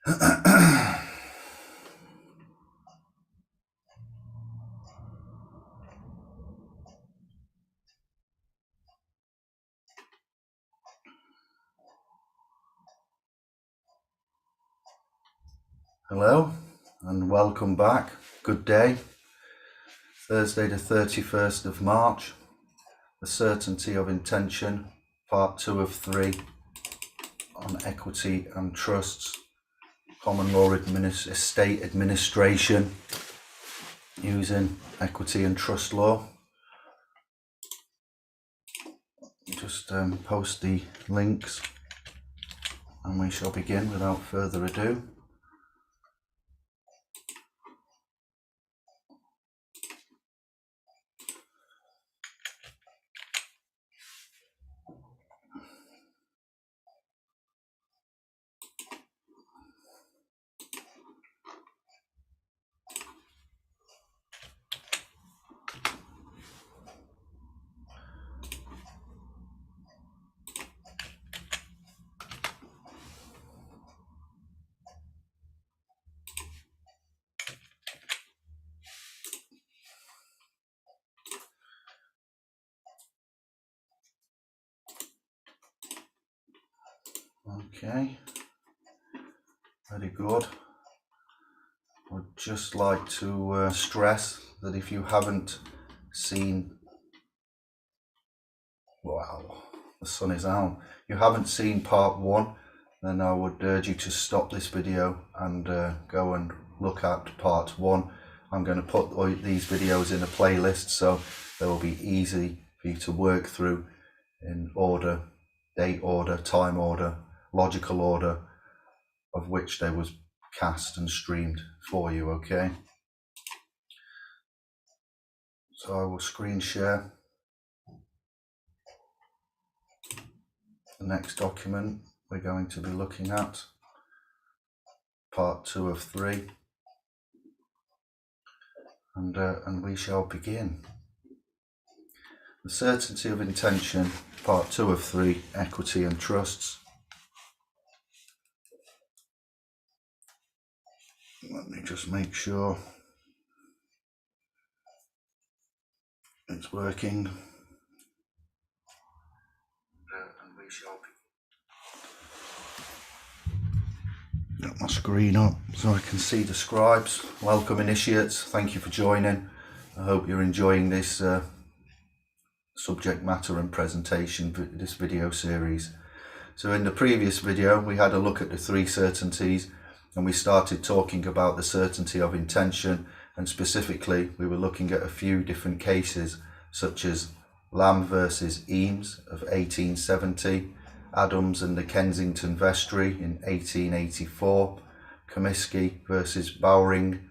Hello and welcome back. Good day. Thursday the 31st of March. The Certainty of Intention, part 2 of 3 on equity and trusts, common law estate administration using equity and trust law. Just post the links and we shall begin without further ado. Okay, very good. Would just like to stress that if you haven't seen, wow, the sun is out. If you haven't seen part 1, then I would urge you to stop this video and go and look at part 1. I'm going to put these videos in a playlist so they will be easy for you to work through in order, date order, time order, logical order of which they was cast and streamed for you, okay? So I will screen share the next document we're going to be looking at, part 2 of 3, and we shall begin. The Certainty of Intention, part 2 of 3, equity and trusts. Let me just make sure it's working. And we shall get my screen up so I can see the scribes. Welcome initiates, thank you for joining. I hope you're enjoying this subject matter and presentation, this video series. So in the previous video we had a look at the 3 certainties and we started talking about the certainty of intention, and specifically we were looking at a few different cases such as Lamb versus Eames of 1870, Adams and the Kensington Vestry in 1884, Comiskey versus Bowring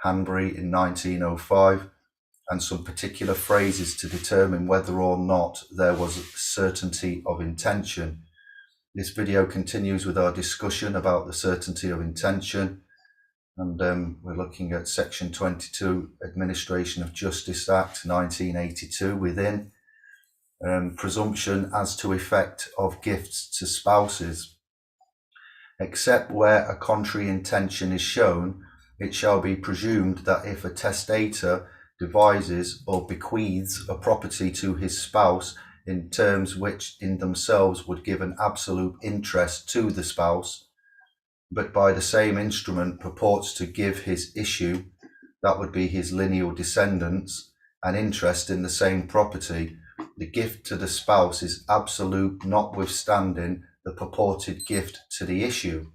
Hanbury in 1905, and some particular phrases to determine whether or not there was certainty of intention. This video continues with our discussion about the certainty of intention, and we're looking at Section 22, Administration of Justice Act 1982 within presumption as to effect of gifts to spouses. Except where a contrary intention is shown, it shall be presumed that if a testator devises or bequeaths a property to his spouse in terms which in themselves would give an absolute interest to the spouse, but by the same instrument purports to give his issue, that would be his lineal descendants, an interest in the same property, the gift to the spouse is absolute notwithstanding the purported gift to the issue.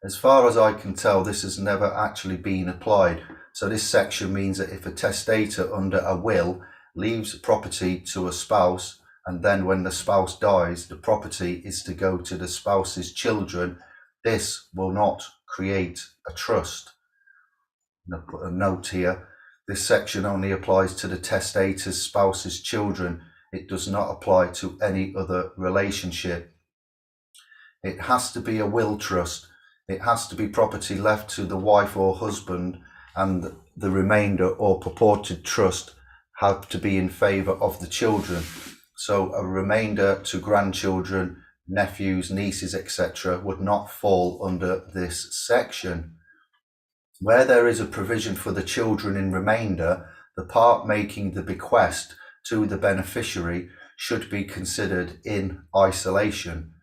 As far as I can tell, this has never actually been applied. So this section means that if a testator under a will leaves property to a spouse, and then when the spouse dies, the property is to go to the spouse's children, this will not create a trust. And I'll put a note here. This section only applies to the testator's spouse's children. It does not apply to any other relationship. It has to be a will trust. It has to be property left to the wife or husband, and the remainder or purported trust have to be in favour of the children. So a remainder to grandchildren nephews, nieces, etc., would not fall under this section. Where there is a provision for the children in remainder, the part making the bequest to the beneficiary should be considered in isolation.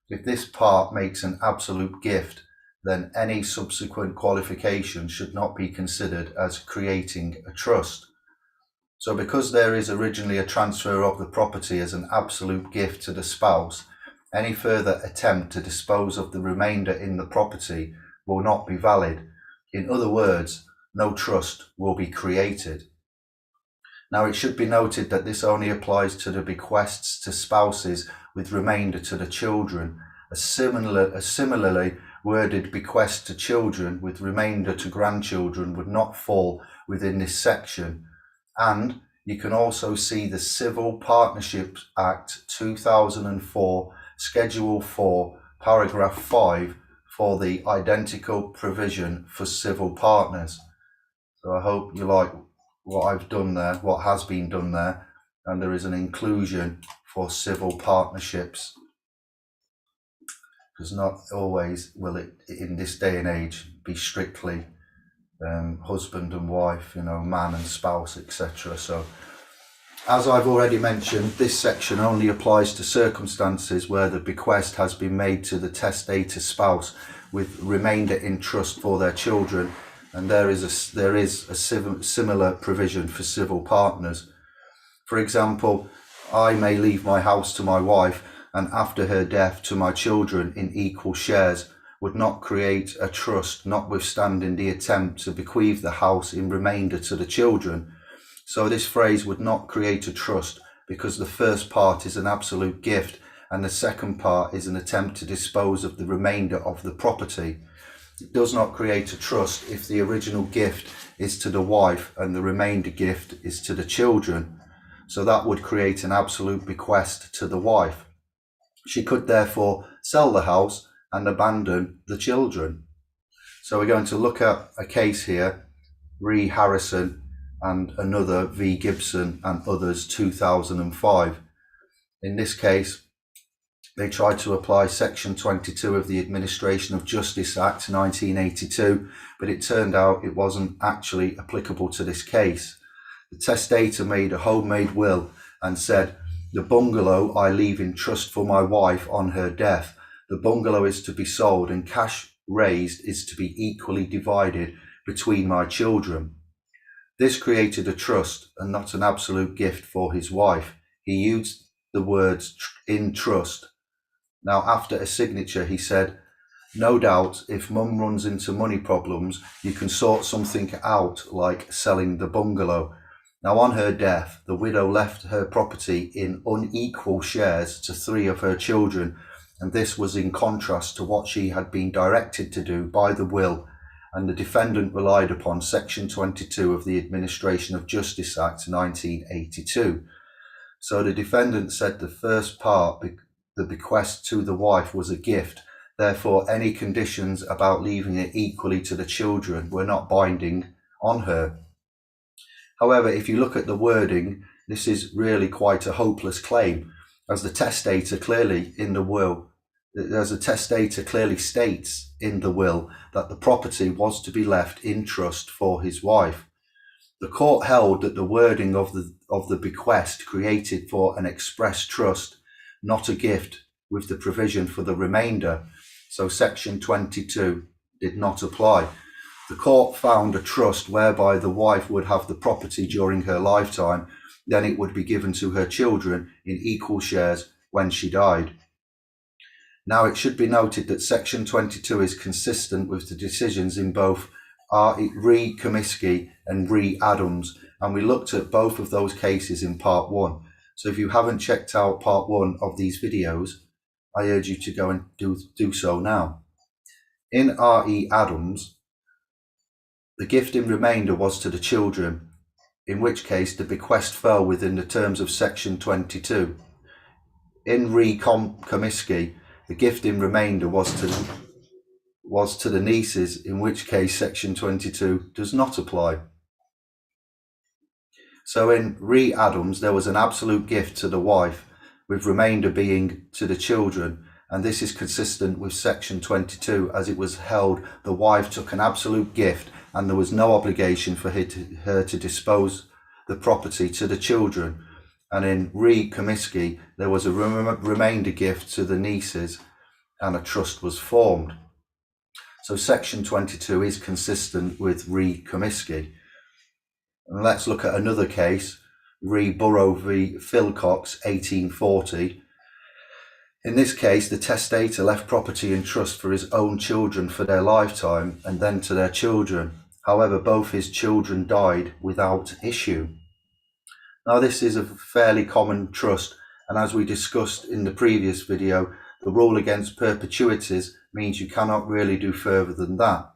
If this part makes an absolute gift, then any subsequent qualification should not be considered as creating a trust. So because there is originally a transfer of the property as an absolute gift to the spouse, any further attempt to dispose of the remainder in the property will not be valid. In other words, no trust will be created. Now, it should be noted that this only applies to the bequests to spouses with remainder to the children. A similarly worded bequest to children with remainder to grandchildren would not fall within this section. And you can also see the Civil Partnerships Act 2004, Schedule 4, Paragraph 5 for the identical provision for civil partners. So I hope you like what I've done there, what has been done there, and there is an inclusion for civil partnerships, because not always will it in this day and age be strictly husband and wife, man and spouse, etc. So as I've already mentioned, this section only applies to circumstances where the bequest has been made to the testator spouse with remainder in trust for their children, and there is a similar provision for civil partners. For example, I may leave my house to my wife, and after her death to my children in equal shares, would not create a trust, notwithstanding the attempt to bequeath the house in remainder to the children. So this phrase would not create a trust because the first part is an absolute gift and the second part is an attempt to dispose of the remainder of the property. It does not create a trust if the original gift is to the wife and the remainder gift is to the children. So that would create an absolute bequest to the wife. She could therefore sell the house and abandon the children. So we're going to look at a case here, Re Harrison and another V Gibson and others 2005. In this case, they tried to apply Section 22 of the Administration of Justice Act 1982, but it turned out it wasn't actually applicable to this case. The testator made a homemade will and said, "The bungalow I leave in trust for my wife on her death. The bungalow is to be sold and cash raised is to be equally divided between my children." This created a trust and not an absolute gift for his wife. He used the words "in trust." Now, after a signature, he said, "No doubt, if Mum runs into money problems, you can sort something out like selling the bungalow." Now, on her death, the widow left her property in unequal shares to 3 of her children, and this was in contrast to what she had been directed to do by the will, and the defendant relied upon Section 22 of the Administration of Justice Act 1982. So the defendant said the first part, the bequest to the wife, was a gift. Therefore, any conditions about leaving it equally to the children were not binding on her. However, if you look at the wording, this is really quite a hopeless claim, as the testator clearly in the will, as the testator clearly states in the will that the property was to be left in trust for his wife. The court held that the wording of the bequest created for an express trust, not a gift, with the provision for the remainder. So Section 22 did not apply. The court found a trust whereby the wife would have the property during her lifetime, then it would be given to her children in equal shares when she died. Now, it should be noted that Section 22 is consistent with the decisions in both Re Comiskey and Re Adams, and we looked at both of those cases in part 1. So if you haven't checked out part 1 of these videos, I urge you to go and do so now. In R.E. Adams, the gift in remainder was to the children, in which case the bequest fell within the terms of Section 22. In Re Comiskey, the gift in remainder was to the nieces, in which case Section 22 does not apply. So in Re Adams, there was an absolute gift to the wife, with remainder being to the children, and this is consistent with section 22, as it was held the wife took an absolute gift and there was no obligation for her to dispose the property to the children. And in re Comiskey, there was a remainder gift to the nieces and a trust was formed. So section 22 is consistent with re Comiskey. And let's look at another case, re Burrow v Philcox, 1840. In this case, the testator left property in trust for his own children for their lifetime and then to their children. However, both his children died without issue. Now, this is a fairly common trust, and as we discussed in the previous video, the rule against perpetuities means you cannot really do further than that.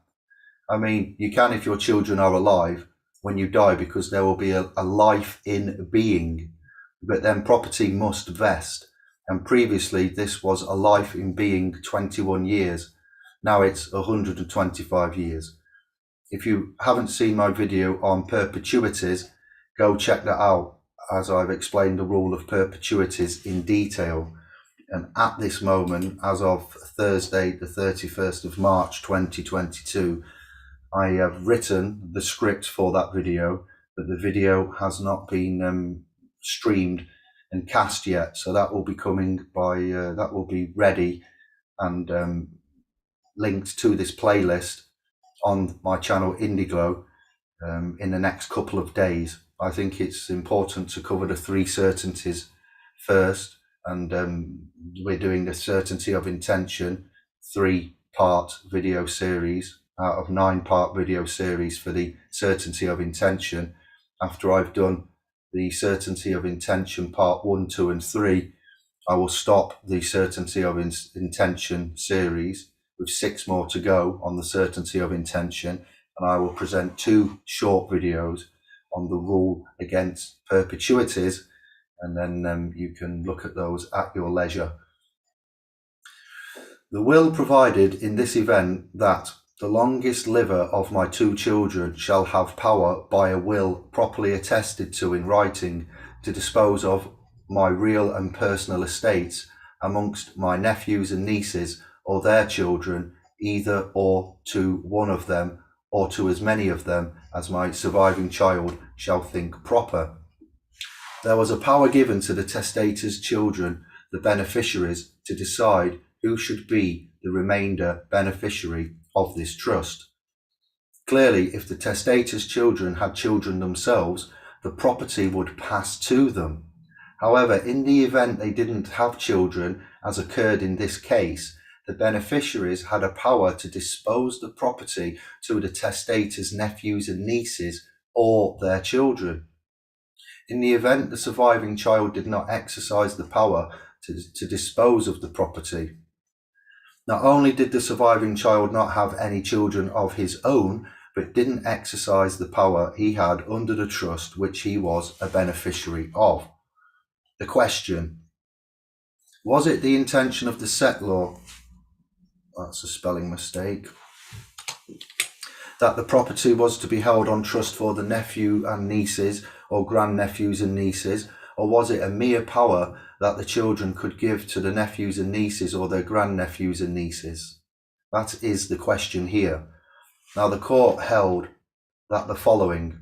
I mean, you can if your children are alive when you die, because there will be a life in being, but then property must vest. And previously, this was a life in being 21 years. Now it's 125 years. If you haven't seen my video on perpetuities, go check that out, as I've explained the rule of perpetuities in detail. And at this moment, as of Thursday, the 31st of March 2022, I have written the script for that video, but the video has not been streamed and cast yet. So that will be coming by, that will be ready and linked to this playlist on my channel Indiglo in the next couple of days. I think it's important to cover the three certainties first, and we're doing the certainty of intention 3-part video series out of 9-part video series for the certainty of intention. After I've done the certainty of intention part 1, 2 and 3, I will stop the certainty of intention series with 6 more to go on the certainty of intention, and I will present 2 short videos on the rule against perpetuities, and then you can look at those at your leisure. The will provided in this event that the longest liver of my 2 children shall have power by a will properly attested to in writing to dispose of my real and personal estates amongst my nephews and nieces or their children, either or to one of them or to as many of them as my surviving child shall think proper. There was a power given to the testator's children, the beneficiaries, to decide who should be the remainder beneficiary of this trust. Clearly, if the testator's children had children themselves, the property would pass to them. However, in the event they didn't have children, as occurred in this case, the beneficiaries had a power to dispose the property to the testator's nephews and nieces or their children. In the event the surviving child did not exercise the power to dispose of the property, not only did the surviving child not have any children of his own, but didn't exercise the power he had under the trust which he was a beneficiary of. The question: was it the intention of the settlor, that's a spelling mistake, that the property was to be held on trust for the nephew and nieces or grandnephews and nieces, or was it a mere power that the children could give to the nephews and nieces or their grandnephews and nieces? That is the question here. Now, the court held that the following: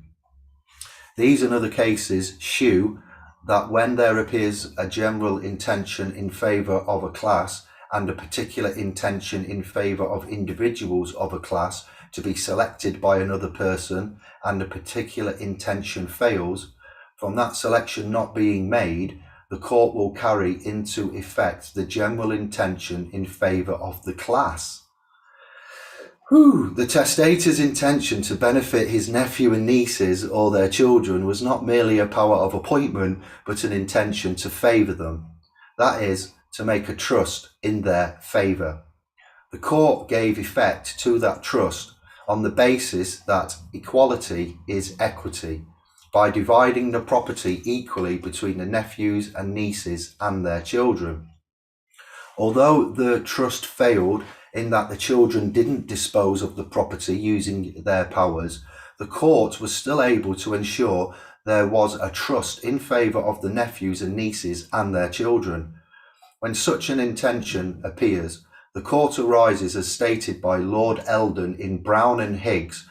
these and other cases shew that when there appears a general intention in favour of a class and a particular intention in favour of individuals of a class to be selected by another person, and a particular intention fails, from that selection not being made, the court will carry into effect the general intention in favour of the class. The testator's intention to benefit his nephew and nieces or their children was not merely a power of appointment, but an intention to favour them. That is, to make a trust in their favour. The court gave effect to that trust on the basis that equality is equity, by dividing the property equally between the nephews and nieces and their children. Although the trust failed in that the children didn't dispose of the property using their powers, the court was still able to ensure there was a trust in favour of the nephews and nieces and their children. When such an intention appears, the court arises as stated by Lord Eldon in Brown and Higgs,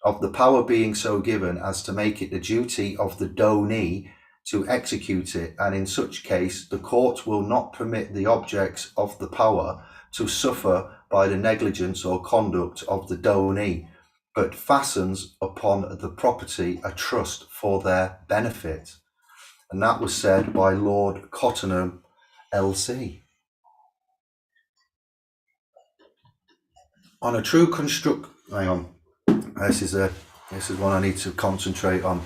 of the power being so given as to make it the duty of the donee to execute it, and in such case the court will not permit the objects of the power to suffer by the negligence or conduct of the donee, but fastens upon the property a trust for their benefit. And that was said by Lord Cottenham, LC. On a true hang on, this is one I need to concentrate on.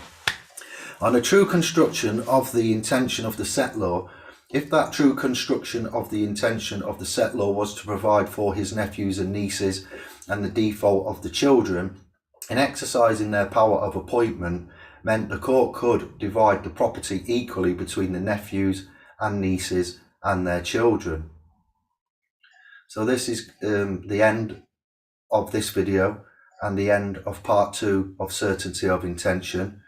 On a true construction of the intention of the settlor, if that true construction of the intention of the settlor was to provide for his nephews and nieces and the default of the children, in exercising their power of appointment, meant the court could divide the property equally between the nephews and nieces and their children. So this is the end of this video and the end of part 2 of certainty of intention.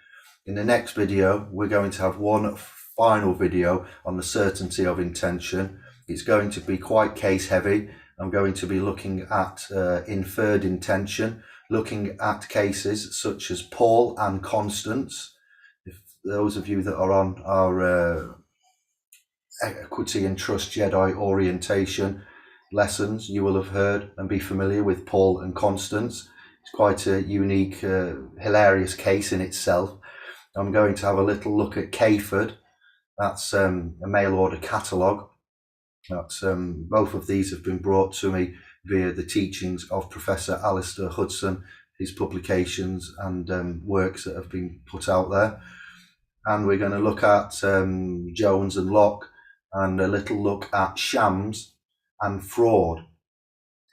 In the next video, we're going to have one final video on the certainty of intention. It's going to be quite case heavy. I'm going to be looking at inferred intention, looking at cases such as Paul and Constance. If those of you that are on our Equity and Trust Jedi orientation lessons, you will have heard and be familiar with Paul and Constance. It's quite a unique, hilarious case in itself. I'm going to have a little look at Cayford. That's a mail order catalogue. That's both of these have been brought to me via the teachings of Professor Alistair Hudson, his publications and works that have been put out there. And we're going to look at Jones and Locke, and a little look at shams and fraud.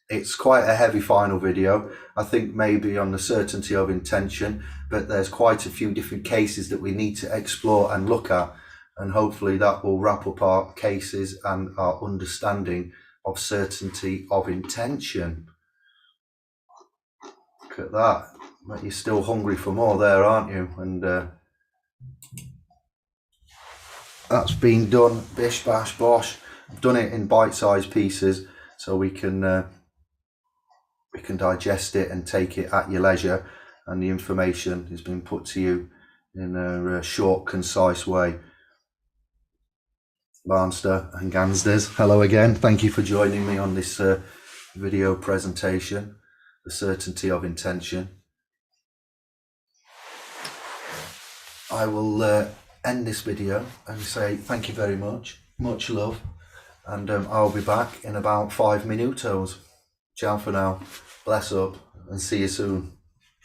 It's quite a heavy final video, I think, maybe on the certainty of intention, but there's quite a few different cases that we need to explore and look at, and hopefully that will wrap up our cases and our understanding of certainty of intention. Look at that. But you're still hungry for more there, aren't you? And that's been done, bish bash bosh. I've done it in bite-sized pieces so we can digest it and take it at your leisure, and the information has been put to you in a short, concise way. Barnster and Gansders, hello again. Thank you for joining me on this video presentation, the certainty of intention. I will end this video and say thank you very much, much love, and I'll be back in about 5 minutos. Ciao for now, bless up, and see you soon.